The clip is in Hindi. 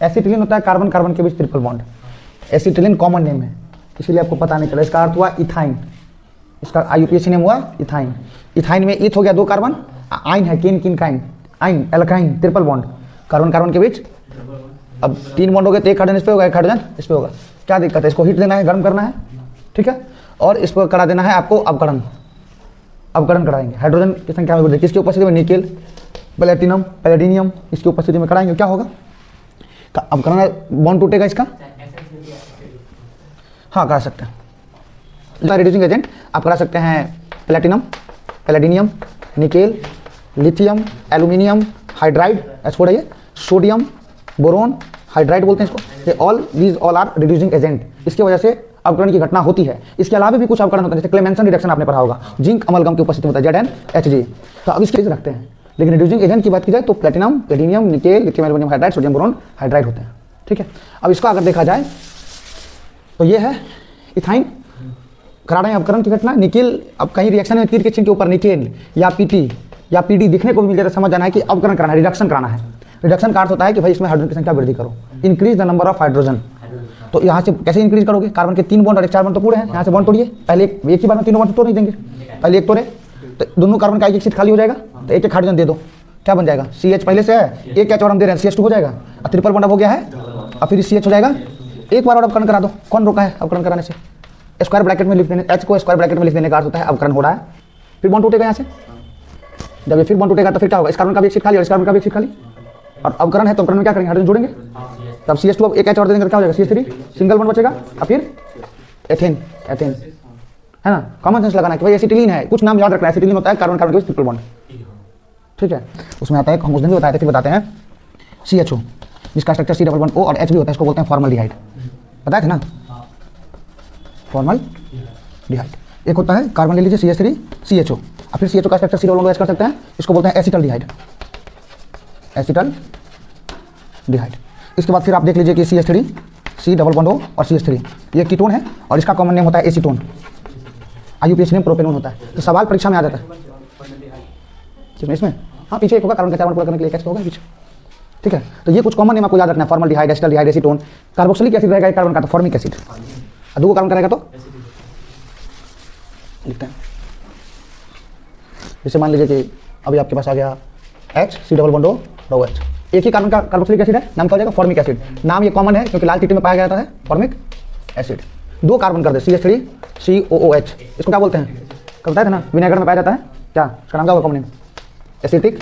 एसिटिलीन होता है कार्बन कार्बन के बीच triple bond. Acetylene common name है, इसीलिए आपको पता नहीं चला। इसका अर्थ हुआ इथाइन, इसका IUPAC नेम हुआ इथाइन। इथाइन में ईथ हो गया 2 कार्बन, आइन है किन किन काइन, आइन alkyne triple bond, carbon carbon के बीच। अब 3 बॉन्ड हो गए तो एक हाइड्रोजन इस पे होगा, एक हाइड्रोजन इस पे होगा। क्या दिक्कत है? इसको हीट देना है, गर्म करना है, ठीक है, और इस पर करा देना है आपको अवकरण। अवकरण कराएंगे हाइड्रोजन की संख्या में वृद्धि, किसकी उपस्थिति में? निकेल, प्लेटिनम, पैलेडिनियम, इसकी उपस्थिति में कराएंगे। क्या होगा? अवकरण, बॉन्ड टूटेगा इसका। हाँ करा सकते हैं। रिड्यूसिंग एजेंट आप करा सकते हैं platinum, palladium, nickel, lithium, aluminium hydride, S4 है ये, सोडियम, बोरोन हाइड्राइड बोलते हैं इसको। ये these all are reducing agent. इसकी वजह से अवकरण की घटना होती है। इसके अलावा भी कुछ अवकरण होता है, जैसे क्लेमेंसन रिडक्शन आपने पढ़ा होगा, जिंक अमलगम की उपस्थिति होता है ZnHg। तो अब इसके रखते हैं, लेकिन रिड्यूसिंग एजेंट की बात की जाए तो platinum, palladium, nickel, lithium, aluminium hydride, sodium boron hydride होते हैं, ठीक है। अब इसका अगर देखा जाए तो ये है इथाइन, करा रहे हैं अवकरण की घटना। निकेल, अब कहीं रिएक्शन में तीर के चिन्ह के ऊपर निकेल या PT या PD दिखने को भी मिल जाए तो समझ जाना है कि अवकरण कराना है, रिडक्शन कराना है। रिडक्शन का अर्थ होता है कि भाई इसमें हाइड्रोजन की संख्या वृद्धि करो, increase the number of hydrogen. तो यहाँ से कैसे इंक्रीज करोगे? कार्बन के 3 बॉन्ड और 4 बॉन्ड तो पूरे हैं, यहाँ से बॉन्ड तोड़िए। पहले एक ही बार में तीनों बॉन्ड तोड़ नहीं देंगे, पहले एक तोड़े तो दोनों कार्बन का एक सीट खाली हो जाएगा, तो एक हाइड्रोजन दे दो, क्या बन जाएगा? CH पहले से है, एक H और हम दे रहे हैं, CH2 हो जाएगा, और ट्रिपल बॉन्ड अब हो गया है, और फिर CH हो जाएगा। एक बार और अवकरण करा दो, कौन रोका है अवकरण कराने से? स्क्वायर ब्रैकेट में लिख देने, H को स्क्वायर ब्रैकेट में लिख देने का अर्थ होता है अवकरण हो रहा है। फिर बॉन्ड टूटेगा यहाँ से, जब ये फिर बॉन्ड टूटेगा तो फिर क्या होगा? इस कार्बन का भी एक सीट खाली और इस कार्बन का भी एक सीट खाली, और अवकरण है तो अवकरण में क्या करेंगे? हाइड्रोजन जोड़ेंगे, तब CH2 अब एक H और देंगे तो क्या हो जाएगा? CH3 सिंगल बॉन्ड बचेगा, और फिर एथेन, एथेन है ना। कॉमन सेंस लगाना है कि भाई एसिटिलीन है, कुछ नाम याद रखना है। एसिटिलीन होता है कार्बन कार्बन के बीच ट्रिपल बॉन्ड, ठीक है। उसमें आता है, हम उस दिन भी बताए थे, फिर बताते हैं CHO, जिसका structure C double bond O और H भी होता है, इसको बोलते हैं फॉर्मल्डिहाइड, बताए थे ना, फॉर्मल्डिहाइड। एक होता है कार्बन ले लीजिए CH3 CHO, और फिर CHO का structure C double bond H कर सकते हैं, इसको बोलते हैं एसिटल्डिहाइड, एसिटल्डिहाइड। इसके बाद फिर आप देख लीजिए कि CH3 C double bond O और CH3 ये कीटोन है, और इसका कॉमन नेम होता है एसीटोन, IUPAC नेम प्रोपेनोन होता है। तो सवाल परीक्षा में आ जाता है इसमें, हाँ पीछे एक होगा कार्बन का 4 बॉन्ड पूरा करने के लिए, कैसे होगा पीछे, ठीक है। तो ये कुछ कॉमन नेम आपको याद रखना है, formaldehyde, acetaldehyde, acetone. Carboxylic acid रहेगा एक कार्बन का तो फॉर्मिक एसिड, और 2 कार्बन का रहेगा तो लिखते हैं। जैसे मान लीजिए कि अभी आपके पास आ गया H C double bond O OH, एक ही कार्बन का कार्बोक्सिलिक एसिड है, नाम क्या हो जाएगा? Formic acid. नाम ये कॉमन है क्योंकि लाल चीटी में पाया जाता है फॉर्मिक एसिड। 2 कार्बन कर दे CH3 COOH, इसको क्या बोलते हैं? कब बताया था ना, विनेगर में पाया जाता है, क्या इसका नाम क्या होगा कॉमन नेम? एसिटिक